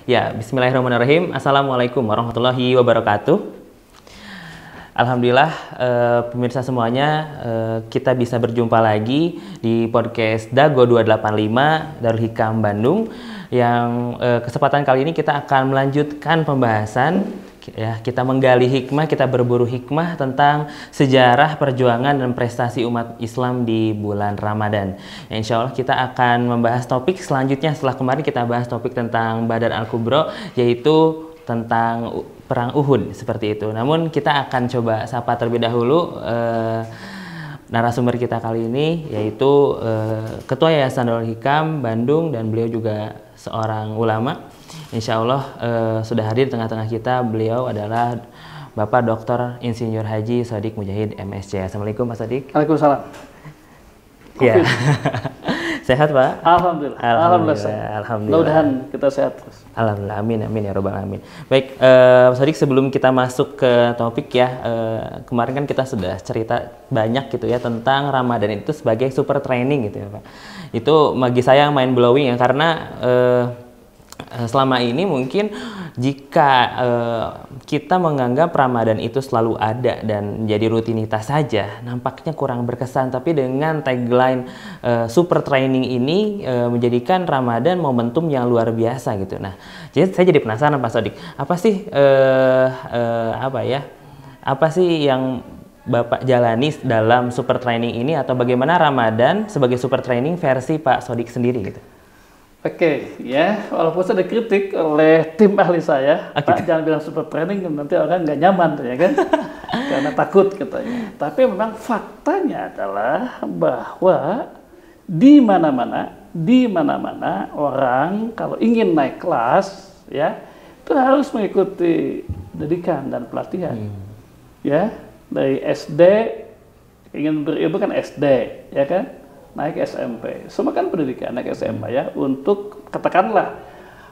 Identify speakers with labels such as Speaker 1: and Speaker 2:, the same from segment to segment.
Speaker 1: Ya, bismillahirrahmanirrahim. Assalamualaikum warahmatullahi wabarakatuh. Alhamdulillah, pemirsa semuanya, kita bisa berjumpa lagi di podcast Dago 285 Darul Hikam Bandung. Yang kesempatan kali ini kita akan melanjutkan pembahasan. Ya, kita menggali hikmah, kita berburu hikmah tentang sejarah perjuangan dan prestasi umat Islam di bulan Ramadan. Ya, insya Allah kita akan membahas topik selanjutnya setelah kemarin kita bahas topik tentang Badar Al-Kubro, yaitu tentang perang Uhud seperti itu. Namun kita akan coba sapa terlebih dahulu narasumber kita kali ini, yaitu Ketua Yayasan Darul Hikam Bandung, dan beliau juga seorang ulama. Insya Allah sudah hadir di tengah-tengah kita. Beliau adalah Bapak Dr. Insinyur Haji Sodik Mujahid MSc. Assalamualaikum Pak Sodik.
Speaker 2: Waalaikumsalam.
Speaker 1: Ya. Sehat Pak?
Speaker 2: Alhamdulillah.
Speaker 1: Alhamdulillah.
Speaker 2: Mudah-mudahan kita sehat terus.
Speaker 1: Alhamdulillah. Amin amin ya robbal alamin. Baik, Pak Sodik, sebelum kita masuk ke topik ya, kemarin kan kita sudah cerita banyak gitu ya tentang Ramadan itu sebagai super training gitu ya Pak. Itu bagi saya mind blowing ya, karena selama ini mungkin jika kita menganggap Ramadan itu selalu ada dan jadi rutinitas saja, nampaknya kurang berkesan. Tapi dengan tagline super training ini menjadikan Ramadan momentum yang luar biasa gitu. Nah, jadi saya jadi penasaran Pak Sodik, apa sih yang Bapak jalani dalam super training ini, atau bagaimana Ramadan sebagai super training versi Pak Sodik sendiri gitu?
Speaker 2: Oke, ya, walaupun saya dikritik oleh tim ahli saya, Pak jangan bilang super training, nanti orang nggak nyaman, ya kan? Karena takut katanya. Tapi memang faktanya adalah bahwa di mana-mana orang kalau ingin naik kelas, ya, itu harus mengikuti pendidikan dan pelatihan, ya, dari SD ingin berilmu kan SD, ya kan? Naik SMP, semua kan pendidikan, naik SMA ya, untuk katakanlah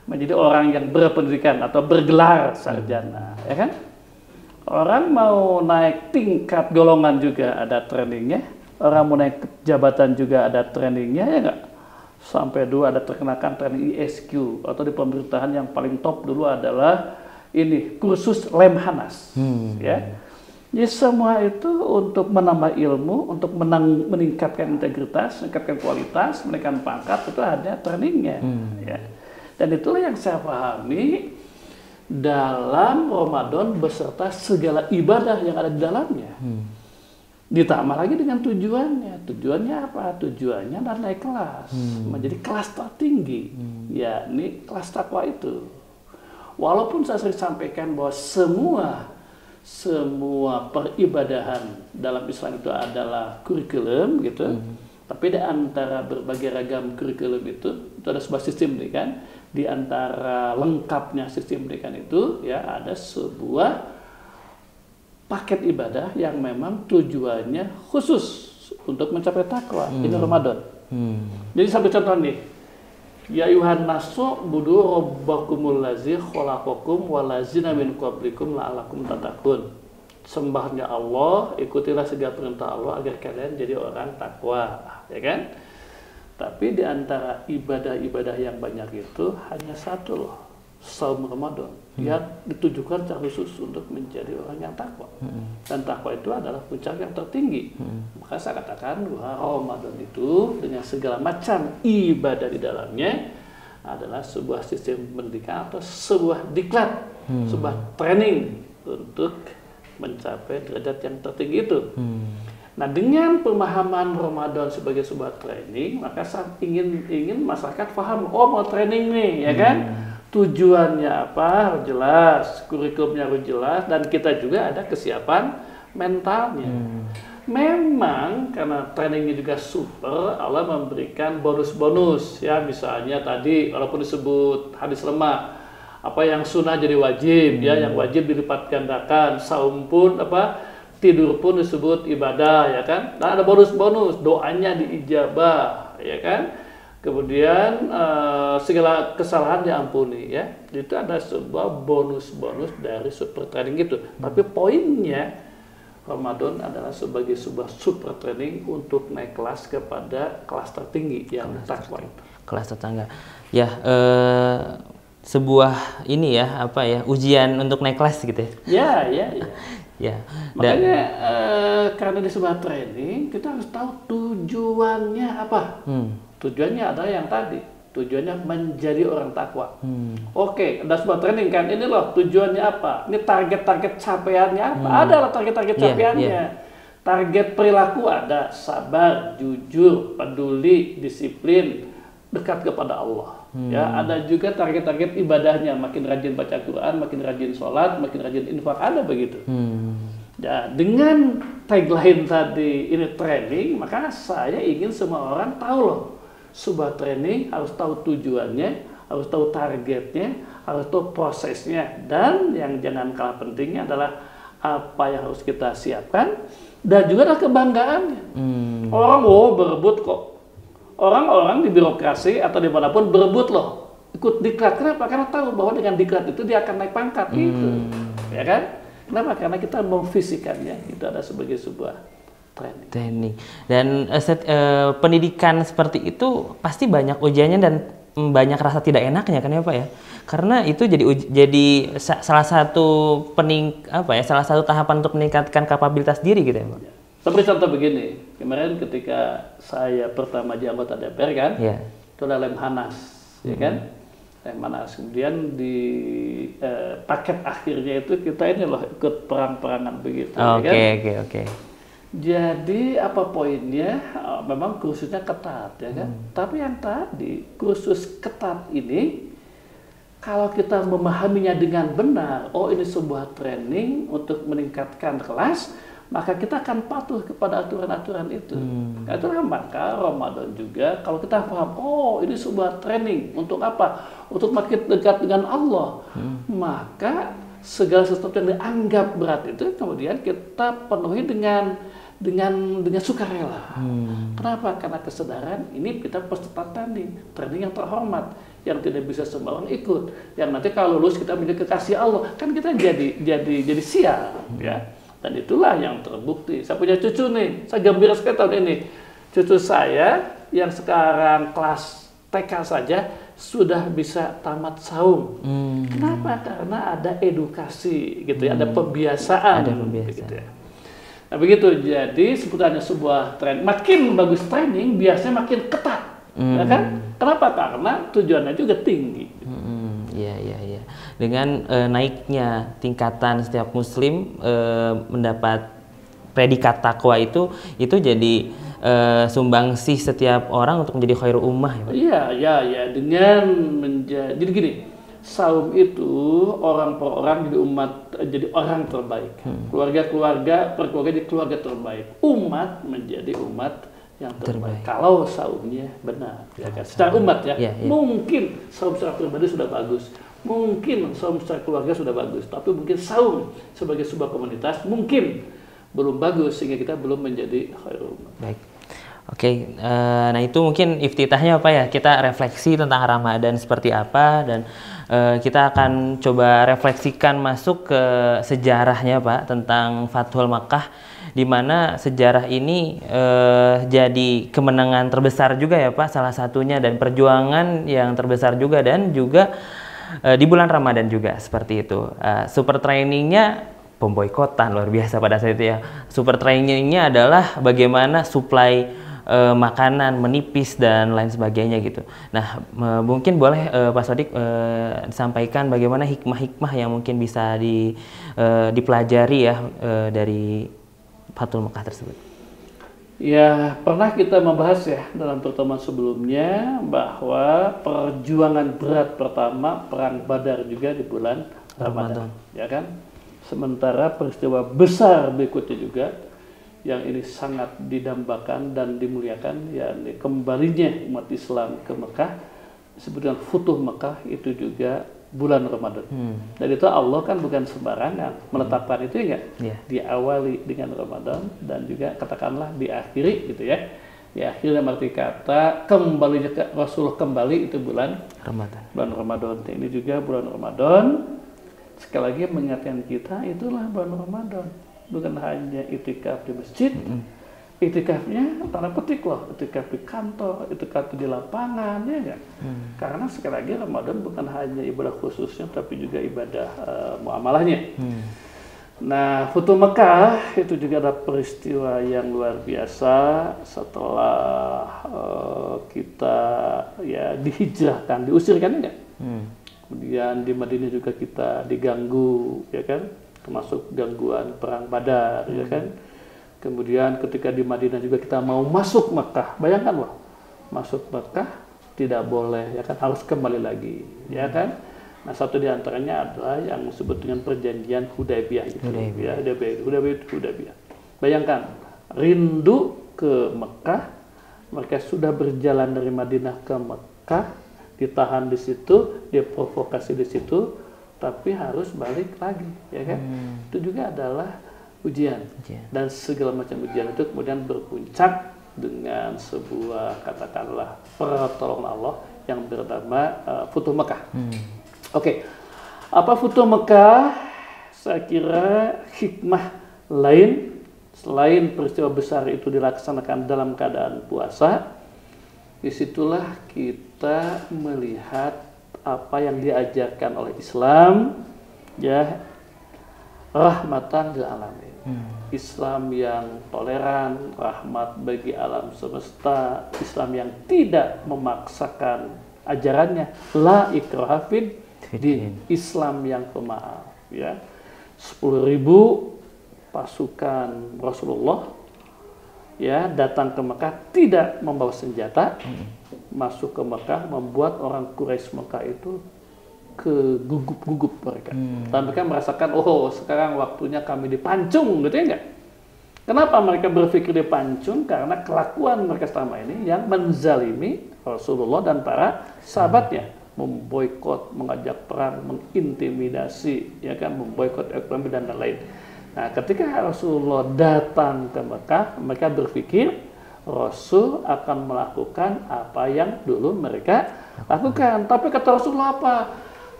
Speaker 2: menjadi orang yang berpendidikan atau bergelar sarjana, ya kan? Orang mau naik tingkat golongan juga ada trainingnya, orang mau naik jabatan juga ada trainingnya, ya nggak? Sampai dulu ada terkenakan training ISQ, atau di pemerintahan yang paling top dulu adalah ini kursus Lemhanas, ya. Jadi semua itu untuk menambah ilmu, untuk meningkatkan integritas, meningkatkan kualitas, menaikkan pangkat, itu ada trainingnya. Ya. Dan itulah yang saya pahami dalam Ramadan beserta segala ibadah yang ada di dalamnya. Ditambah lagi dengan tujuannya. Tujuannya apa? Tujuannya adalah naik kelas, menjadi kelas tertinggi, yakni kelas takwa itu. Walaupun saya sering sampaikan bahwa semua peribadahan dalam Islam itu adalah kurikulum gitu, tapi di antara berbagai ragam kurikulum itu ada sebuah sistem pendidikan. Di antara lengkapnya sistem pendidikan itu ya ada sebuah paket ibadah yang memang tujuannya khusus untuk mencapai takwa. Ini Ramadan. Jadi sampai contoh nih, ya ayuhan nasu budu rabbakumul ladzi khalaqakum walazina min qablikum la'allakum tattaqun. Sembahnya Allah, ikutilah segala perintah Allah agar kalian jadi orang takwa, ya kan? Tapi di antara ibadah-ibadah yang banyak itu hanya satu loh, saum Ramadan, yang ditujukan secara khusus untuk menjadi orang yang takwa. Dan takwa itu adalah puncak yang tertinggi. Maka saya katakan bahwa Ramadan itu dengan segala macam ibadah di dalamnya adalah sebuah sistem pendidikan atau sebuah diklat, sebuah training untuk mencapai derajat yang tertinggi itu. Nah, dengan pemahaman Ramadan sebagai sebuah training, maka saya ingin masyarakat paham, oh mau training nih, ya kan? Tujuannya apa harus jelas, kurikulumnya harus jelas, dan kita juga ada kesiapan mentalnya. Memang karena trainingnya juga super, Allah memberikan bonus-bonus ya, misalnya tadi walaupun disebut hadis lemah, apa yang sunnah jadi wajib ya, yang wajib dilipat gandakan, saum pun tidur pun disebut ibadah, ya kan? Dan ada bonus-bonus, doanya diijabah, ya kan? Kemudian segala kesalahan diampuni, ya. Itu ada sebuah bonus-bonus dari super training itu. Tapi poinnya Ramadan adalah sebagai sebuah super training untuk naik kelas kepada kelas tertinggi yang takwa.
Speaker 1: Kelas tetangga. Ya, sebuah ini ya, apa ya, ujian untuk naik kelas gitu ya.
Speaker 2: Ya.
Speaker 1: Ya.
Speaker 2: Makanya karena di sebuah training kita harus tahu tujuannya apa. Tujuannya adalah yang tadi, tujuannya menjadi orang takwa. Oke, ada sebuah training kan, ini loh tujuannya apa, ini target-target capaiannya apa, adalah target-target capaiannya. Target perilaku ada, sabar, jujur, peduli, disiplin, dekat kepada Allah. Ya, ada juga target-target ibadahnya, makin rajin baca Quran, makin rajin sholat, makin rajin infak, ada begitu. Ya, dengan tagline tadi ini training, maka saya ingin semua orang tahu loh, sebuah training harus tahu tujuannya, harus tahu targetnya, harus tahu prosesnya, dan yang jangan kalah pentingnya adalah apa yang harus kita siapkan, dan juga adalah kebanggaannya. Orang berebut kok. Orang-orang di birokrasi atau dimanapun berebut loh, ikut diklat. Kenapa? Karena tahu bahwa dengan diklat itu dia akan naik pangkat gitu, ya kan? Kenapa? Karena kita memfisikannya, itu ada sebagai sebuah training. Dan pendidikan seperti itu pasti banyak ujiannya dan banyak rasa tidak enaknya kan ya Pak ya? Karena itu jadi salah satu salah satu tahapan untuk meningkatkan kapabilitas diri gitu ya Pak. Seperti contoh begini, kemarin ketika saya pertama jadi anggota DPR kan, itu ada Lemhanas, ya kan? Lemhanas, kemudian di paket akhirnya itu kita ini loh ikut perang-perangan begitu, ya kan?
Speaker 1: Oke.
Speaker 2: Jadi apa poinnya? Memang kursusnya ketat, ya kan? Tapi yang tadi kursus ketat ini, kalau kita memahaminya dengan benar, ini sebuah training untuk meningkatkan kelas, maka kita akan patuh kepada aturan-aturan itu. Itulah maka Ramadan juga kalau kita paham, ini sebuah training untuk apa? Untuk makin dekat dengan Allah. Maka segala sesuatu yang dianggap berat itu kemudian kita penuhi dengan sukarela. Kenapa? Karena kesadaran ini kita peserta training yang terhormat, yang tidak bisa semua orang ikut. Yang nanti kalau lulus kita menjadi kekasih Allah, kan kita jadi sial, ya. Dan itulah yang terbukti. Saya punya cucu nih, saya gembira sekali tahun ini. Cucu saya yang sekarang kelas TK saja sudah bisa tamat saum. Kenapa? Karena ada edukasi gitu ya, ada pembiasaan. Gitu ya. Nah begitu, jadi sebutannya sebuah training. Makin bagus training, biasanya makin ketat. Ya kan? Kenapa? Karena tujuannya juga tinggi.
Speaker 1: Iya. Dengan naiknya tingkatan setiap muslim mendapat predikat takwa itu jadi sumbangsih setiap orang untuk menjadi khairul ummah ya Pak?
Speaker 2: Iya, dengan jadi gini, saum itu orang per orang jadi orang terbaik. Keluarga jadi keluarga terbaik. Umat menjadi umat yang terbaik. Kalau saumnya benar, ya kan? Secara umat ya. Mungkin saum secara pribadi sudah bagus, mungkin saum secara keluarga sudah bagus, tapi mungkin saum sebagai sebuah komunitas mungkin belum bagus sehingga kita belum menjadi khairul ummah.
Speaker 1: Baik. Oke, nah itu mungkin iftitahnya apa ya? Kita refleksi tentang Ramadan seperti apa, dan kita akan coba refleksikan masuk ke sejarahnya Pak tentang Fathul Makkah, di mana sejarah ini jadi kemenangan terbesar juga ya Pak, salah satunya, dan perjuangan yang terbesar juga, dan juga di bulan Ramadan juga seperti itu. Super trainingnya pemboikotan luar biasa pada saat itu ya. Super trainingnya adalah bagaimana suplai makanan menipis dan lain sebagainya gitu. Nah mungkin boleh Pak Sodik disampaikan bagaimana hikmah-hikmah yang mungkin bisa dipelajari ya dari Fathul Makkah tersebut.
Speaker 2: Ya, pernah kita membahas ya dalam pertemuan sebelumnya bahwa perjuangan berat pertama perang Badar juga di bulan Ramadan. Ya kan? Sementara peristiwa besar berikutnya juga yang ini sangat didambakan dan dimuliakan, yakni kembalinya umat Islam ke Mekah, disebutkan Futuh Mekah, itu juga bulan Ramadan. Dan itu Allah kan bukan sembarangan menetapkan itu ya, diawali dengan Ramadan dan juga katakanlah diakhiri gitu ya. Diakhiri arti kata kembalinya Rasulullah kembali itu bulan
Speaker 1: Ramadan.
Speaker 2: Bulan Ramadan. Ini juga bulan Ramadan. Sekali lagi mengingatkan kita itulah bulan Ramadan. Bukan hanya itikaf di masjid, Itikafnya tanda petik loh, itikaf di kantor, itikaf di lapangan, ya enggak? Karena sekali lagi Ramadan bukan hanya ibadah khususnya, tapi juga ibadah muamalahnya. Nah, Futuh Mekah itu juga ada peristiwa yang luar biasa setelah kita ya dihijrahkan, diusirkan, enggak? Kemudian di Madinah juga kita diganggu, ya kan? Termasuk gangguan perang Badar, ya kan? Kemudian ketika di Madinah juga kita mau masuk Mekah, bayangkan loh, masuk Mekah tidak boleh, ya kan, harus kembali lagi, ya kan. Nah, satu di antaranya adalah yang disebut dengan perjanjian Hudaybiyah itu, ya, Hudaybiyah. Bayangkan, rindu ke Mekah, mereka sudah berjalan dari Madinah ke Mekah, ditahan di situ, diprovokasi di situ, tapi harus balik lagi, ya kan. Itu juga adalah ujian. Dan segala macam ujian itu kemudian berpuncak dengan sebuah katakanlah pertolongan Allah yang bernama Futuh Mekah. Oke. Apa Futuh Mekah? Saya kira hikmah lain selain peristiwa besar itu dilaksanakan dalam keadaan puasa, disitulah kita melihat apa yang diajarkan oleh Islam, ya, rahmatan lil alamin. Islam yang toleran, rahmat bagi alam semesta, Islam yang tidak memaksakan ajarannya, la ikraha fid din, Islam yang pemaaf, ya. 10.000 pasukan Rasulullah, ya, datang ke Mekah tidak membawa senjata, masuk ke Mekah, membuat orang Quraisy Mekah itu kegugup-gugup mereka. Dan mereka merasakan, oh sekarang waktunya kami dipancung, gitu ya enggak? Kenapa mereka berpikir dipancung? Karena kelakuan mereka selama ini yang menzalimi Rasulullah dan para sahabatnya, memboikot, mengajak perang, mengintimidasi, ya kan, memboikot ekonomi dan lain-lain. Nah, ketika Rasulullah datang ke Mekah, mereka berpikir Rasul akan melakukan apa yang dulu mereka lakukan. Tapi kata Rasulullah apa?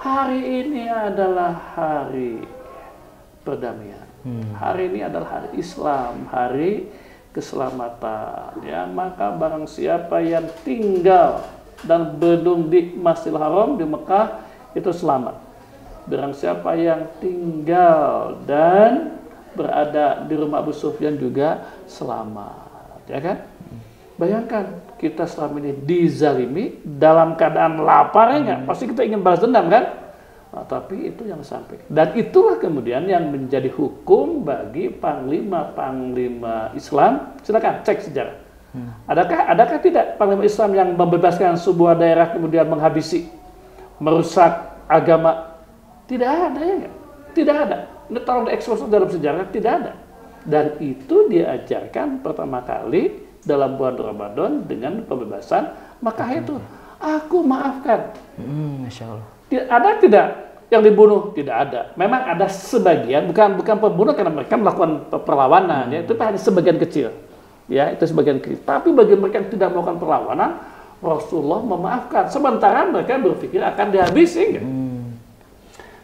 Speaker 2: Hari ini adalah hari perdamaian. Hari ini adalah hari Islam, hari keselamatan. Ya, maka barang siapa yang tinggal dan belum di Masjidil Haram di Mekah itu selamat. Barang siapa yang tinggal dan berada di rumah Abu Sufyan juga selamat, ya kan? Bayangkan kita selama ini dizalimi dalam keadaan lapar, ya enggak? Pasti kita ingin balas dendam kan? Nah, tapi itu yang sampai. Dan itulah kemudian yang menjadi hukum bagi panglima Islam. Silakan cek sejarah. Adakah tidak panglima Islam yang membebaskan sebuah daerah kemudian menghabisi, merusak agama? Tidak ada, ya enggak? Tidak ada. Ini tolong diekspos dalam sejarah, tidak ada. Dan itu diajarkan pertama kali dalam bulan Ramadan dengan pembebasan Mekah itu. Aku maafkan.
Speaker 1: Masya Allah.
Speaker 2: Ada tidak yang dibunuh? Tidak ada. Memang ada sebagian, bukan pembunuh karena mereka melakukan perlawanan, ya, itu hanya sebagian kecil. Ya, itu sebagian kecil. Tapi bagi mereka yang tidak melakukan perlawanan, Rasulullah memaafkan. Sementara mereka berpikir akan dihabisi.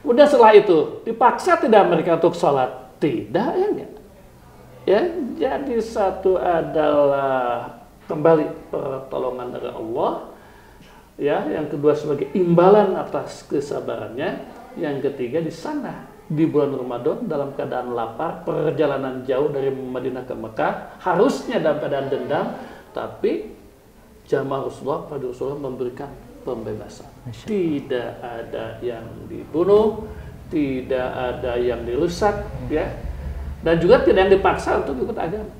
Speaker 2: Kemudian setelah itu dipaksa tidak mereka untuk sholat? Tidak, ya enggak. Ya, jadi satu adalah kembali pertolongan dari Allah, ya, yang kedua sebagai imbalan atas kesabarannya, yang ketiga di sana di bulan Ramadan dalam keadaan lapar, perjalanan jauh dari Madinah ke Mekah, harusnya dalam keadaan dendam, tapi jamaah Rasulullah memberikan pembebasan. Tidak ada yang dibunuh, tidak ada yang dirusak, ya. Dan juga tidak yang dipaksa untuk ikut agama.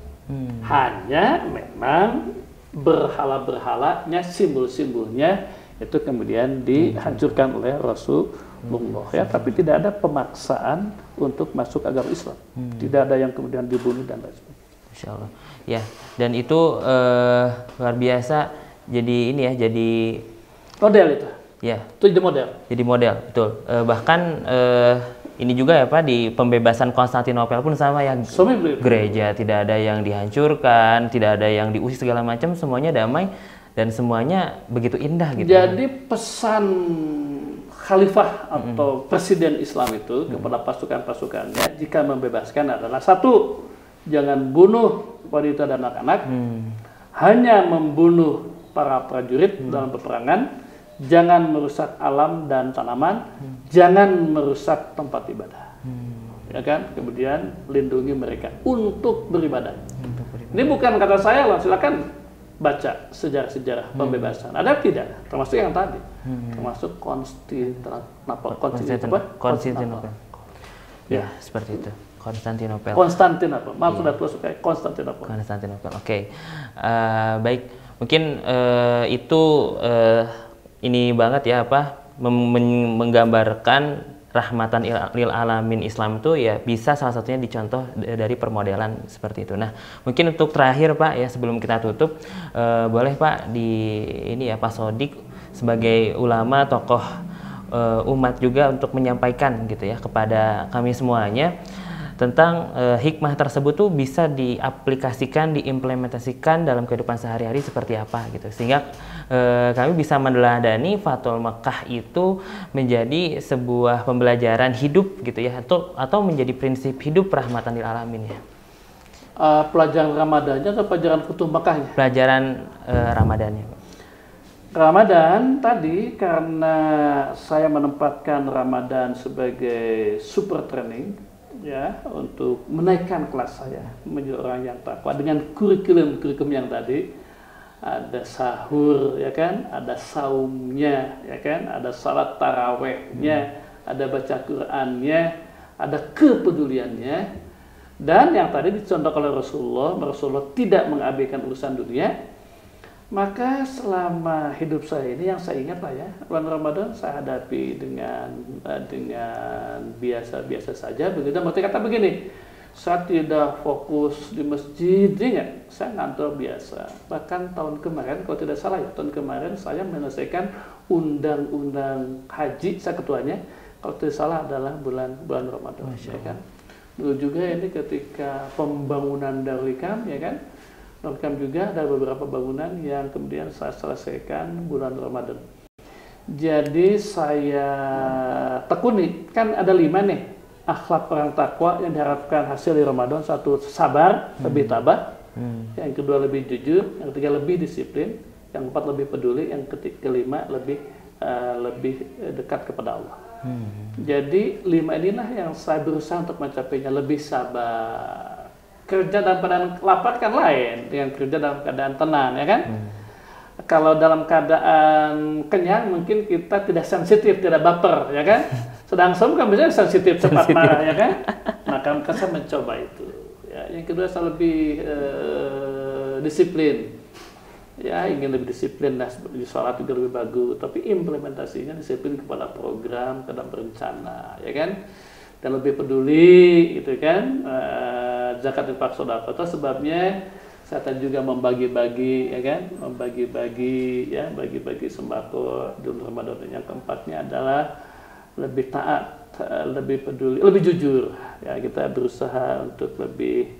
Speaker 2: Hanya memang berhala-berhalanya, simbol-simbolnya itu kemudian dihancurkan oleh Rasulullah, ya. Tapi tidak ada pemaksaan untuk masuk agama Islam. Tidak ada yang kemudian dibunuh dan lain sebagainya.
Speaker 1: Insya Allah. Ya, dan itu luar biasa. Jadi ini ya, jadi
Speaker 2: model itu.
Speaker 1: Ya.
Speaker 2: Itu jadi model. Jadi
Speaker 1: model, betul. Bahkan ini juga ya Pak, di pembebasan Konstantinopel pun sama ya. Gereja tidak ada yang dihancurkan, tidak ada yang diusir segala macam, semuanya damai dan semuanya begitu indah gitu.
Speaker 2: Jadi pesan khalifah atau presiden Islam itu kepada pasukan-pasukannya jika membebaskan adalah satu, jangan bunuh wanita dan anak-anak, hanya membunuh para prajurit dalam peperangan, jangan merusak alam dan tanaman, jangan merusak tempat ibadah. Ya kan? Kemudian lindungi mereka untuk beribadah. Ini bukan kata saya loh, silakan baca sejarah-sejarah pembebasan. Ada tidak? Termasuk yang tadi. Termasuk Konstantinopel.
Speaker 1: Ya, seperti itu. Konstantinopel.
Speaker 2: Maaf sudah tua suka Konstantinopel.
Speaker 1: Oke. Baik. Mungkin itu ini banget ya menggambarkan rahmatan lil alamin Islam itu ya bisa salah satunya dicontoh dari permodelan seperti itu. Nah, mungkin untuk terakhir Pak ya sebelum kita tutup boleh Pak Pak Sodik sebagai ulama tokoh umat juga untuk menyampaikan gitu ya kepada kami semuanya tentang hikmah tersebut tuh bisa diaplikasikan, diimplementasikan dalam kehidupan sehari-hari seperti apa gitu. Sehingga kami bisa meneladani Fathul Mekkah itu menjadi sebuah pembelajaran hidup gitu ya atau menjadi prinsip hidup rahmatan lil alamin ya.
Speaker 2: Pelajaran Ramadannya atau pelajaran Fathul Mekkahnya?
Speaker 1: Pelajaran Ramadannya.
Speaker 2: Ramadan tadi karena saya menempatkan Ramadan sebagai super training ya untuk menaikkan kelas saya menjadi orang yang takwa dengan kurikulum yang tadi, ada sahur ya kan, ada saumnya ya kan, ada salat tarawehnya, ada baca Qur'annya, ada kepeduliannya, dan yang tadi dicontohkan oleh Rasulullah tidak mengabaikan urusan dunia. Maka selama hidup saya ini yang saya ingat lah ya, bulan Ramadan saya hadapi dengan biasa-biasa saja. Begitu, maksudnya kata begini, saya tidak fokus di masjid, ya, saya ngantor biasa. Bahkan tahun kemarin, kalau tidak salah ya, tahun kemarin saya menyelesaikan undang-undang haji, saya ketuanya. Kalau tidak salah adalah bulan Ramadan, ya kan. Dulu juga ini ketika pembangunan Darul Hikam, ya kan. Rekam juga ada beberapa bangunan yang kemudian saya selesaikan bulan Ramadan. Jadi saya tekuni, kan ada 5 nih akhlak orang takwa yang diharapkan hasil di Ramadan. 1, sabar, lebih tabah. Yang kedua lebih jujur, yang ketiga lebih disiplin, yang 4 lebih peduli, yang kelima lebih dekat kepada Allah. Jadi 5 inilah yang saya berusaha untuk mencapainya. Lebih sabar. Kerja dalam keadaan lapar kan lain dengan kerja dalam keadaan tenang, ya kan? Kalau dalam keadaan kenyang mungkin kita tidak sensitif, tidak baper, ya kan? Sedang saum kan biasanya sensitif, cepat marah, ya kan? Maka saya mencoba itu. Ya, yang kedua saya lebih disiplin. Ya, ingin lebih disiplin, di sholat juga lebih bagus. Tapi implementasinya disiplin kepada program, kepada berencana, ya kan? Dan lebih peduli, gitu kan, zakat infak sedekah. Itu sebabnya saya juga membagi-bagi, ya kan, bagi-bagi sembako di Ramadan. Yang keempatnya adalah lebih taat, lebih peduli, lebih jujur. Ya, kita berusaha untuk lebih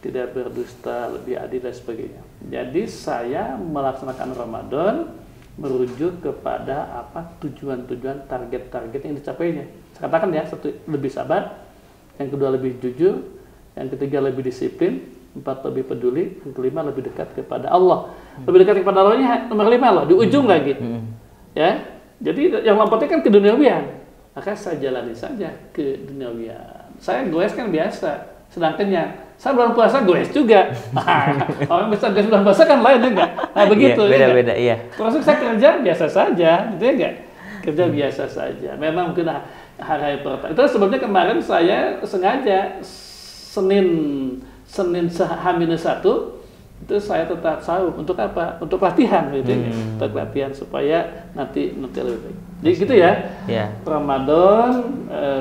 Speaker 2: tidak berdusta, lebih adil dan sebagainya. Jadi saya melaksanakan Ramadan merujuk kepada tujuan-tujuan, target-target yang dicapainya. Saya katakan ya, 1 lebih sabar, yang kedua lebih jujur, yang ketiga lebih disiplin, 4 lebih peduli, yang kelima lebih dekat kepada Allah. Lebih dekat kepada Allahnya nomor 5 loh, di ujung lagi. Ya, jadi yang lompatnya kan ke duniawian. Maka saya jalani saja ke duniawian. Saya goes kan biasa, sedangkan saya bulan puasa goes juga. Orang bisa goes bulan puasa kan lain, enggak? Nah begitu.
Speaker 1: Beda-beda, iya.
Speaker 2: Termasuk saya kerja biasa saja, gitu ya enggak? Kerja biasa saja. Memang mungkin hari pertama. Itu sebabnya kemarin saya sengaja Senin H-1 itu saya tetap sahur. Untuk apa? Untuk latihan, gitu ya. Untuk latihan supaya nanti lebih baik. Jadi gitu ya. Ramadan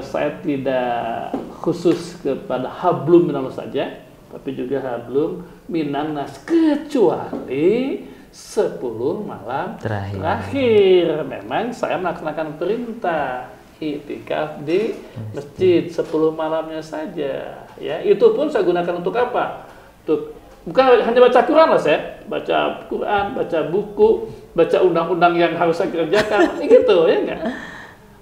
Speaker 2: saya tidak khusus kepada hablum minallah saja, tapi juga hablum minannas, kecuali 10 malam terakhir. Memang saya melaksanakan perintah i'tikaf di masjid 10 malamnya saja. Ya, itu pun saya gunakan untuk apa? Bukan hanya baca Quran lah saya, baca Quran, baca buku, baca undang-undang yang harus saya kerjakan, gitu ya enggak?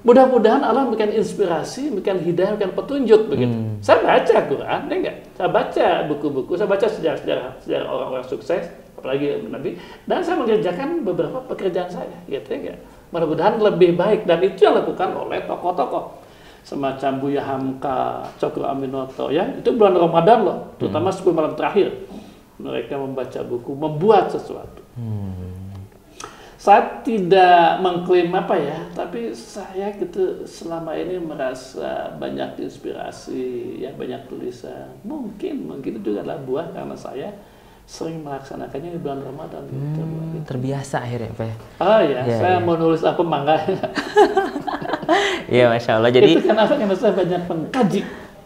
Speaker 2: Mudah-mudahan Allah memberikan inspirasi, memberikan hidayah, memberikan petunjuk begitu. Saya baca Quran, ya enggak? Saya baca buku-buku, saya baca sejarah orang-orang sukses, apalagi Nabi, dan saya mengerjakan beberapa pekerjaan saya, gitu ya enggak? Mudah-mudahan lebih baik, dan itu yang dilakukan oleh tokoh-tokoh semacam Buya Hamka, Cokro Aminoto, ya itu bulan Ramadan loh, terutama 10 malam terakhir mereka membaca buku, membuat sesuatu. Saya tidak mengklaim apa ya, tapi saya gitu selama ini merasa banyak inspirasi, ya banyak tulisan. Mungkin itu juga adalah buah karena saya sering melaksanakannya di bulan Ramadan. Gitu.
Speaker 1: Terbiasa akhirnya, Pak.
Speaker 2: Oh ya, saya mau nulis apa mangga.
Speaker 1: Iya, Masya Allah. Jadi
Speaker 2: itu kenapa? Karena saya banyak mengkaji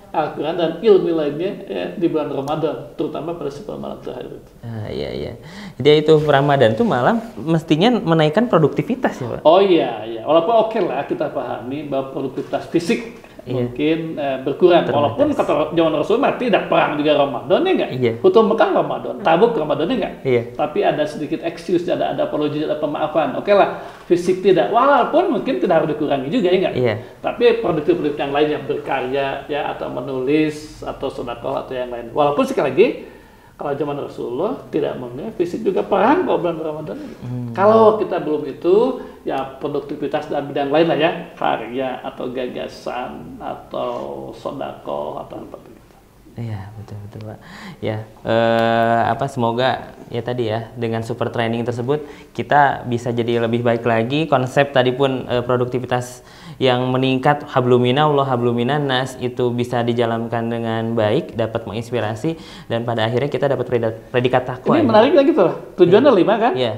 Speaker 2: Al-Quran dan ilmu lainnya ya, di bulan Ramadan, terutama pada 10 malam terakhir itu.
Speaker 1: Iya. Jadi itu Ramadan tuh malam mestinya menaikkan produktivitas ya Pak?
Speaker 2: Oh iya. Walaupun oke lah kita pahami bahwa produktivitas fisik mungkin berkurang. Walaupun kata zaman Rasul tidak perang juga Ramadan ya enggak?
Speaker 1: Iya.
Speaker 2: Hutum Mekah Ramadan, Tabuk Ramadan ya enggak?
Speaker 1: Iya.
Speaker 2: Tapi ada sedikit excuse, ada apologi, ada pemaafan. Oke lah, fisik tidak. Walaupun mungkin tidak harus dikurangi juga ya enggak?
Speaker 1: Iya.
Speaker 2: Tapi produktif yang lain yang berkarya ya atau menulis atau sedekah atau yang lain. Walaupun sekali lagi kalau zaman Rasulullah tidak mengenai fisik juga perang kok bulan Ramadan. Kalau kita belum itu, ya produktivitas dan bidang lain lah ya, karya atau gagasan atau sodako atau apa begitu.
Speaker 1: Iya betul Pak. Ya semoga ya tadi ya dengan super training tersebut kita bisa jadi lebih baik lagi. Konsep tadi pun produktivitas yang meningkat habluminallah habluminannas itu bisa dijalankan dengan baik, dapat menginspirasi dan pada akhirnya kita dapat predikat takwa.
Speaker 2: Ini menarik lagi tuh. Tujuannya 5 kan?
Speaker 1: Iya.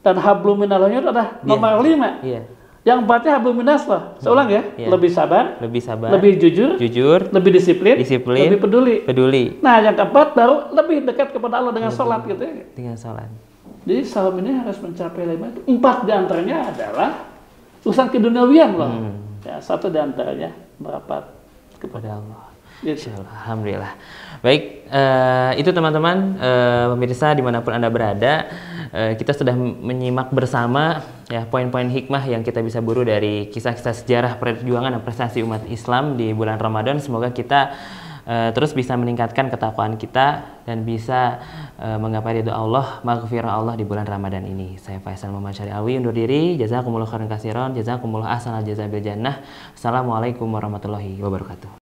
Speaker 2: Dan habluminallahnya itu ada nomor 5.
Speaker 1: Iya.
Speaker 2: Yang 4-nya habluminaslah. Saya ulang ya.
Speaker 1: Iya.
Speaker 2: Lebih sabar, lebih jujur, lebih disiplin, lebih peduli. Nah, yang keempat baru lebih dekat kepada Allah dengan sholat gitu ya.
Speaker 1: Dengan sholat.
Speaker 2: Jadi salam ini harus mencapai 5 itu. 4 diantaranya adalah urusan keduniawian loh. Ya, 1 diantaranya merapat kepada Allah.
Speaker 1: Alhamdulillah. Baik, itu teman-teman pemirsa dimanapun Anda berada, kita sudah menyimak bersama ya poin-poin hikmah yang kita bisa buru dari kisah-kisah sejarah perjuangan dan prestasi umat Islam di bulan Ramadan. Semoga kita terus bisa meningkatkan ketakwaan kita dan bisa menggapai ridho Allah, maghfirah Allah di bulan Ramadan ini. Saya Faisal Muhammad Syari Alwi undur diri. Jazakumullah khairan katsiran, jazakumullah ahsanal jazaa bil jannah. Assalamualaikum warahmatullahi wabarakatuh.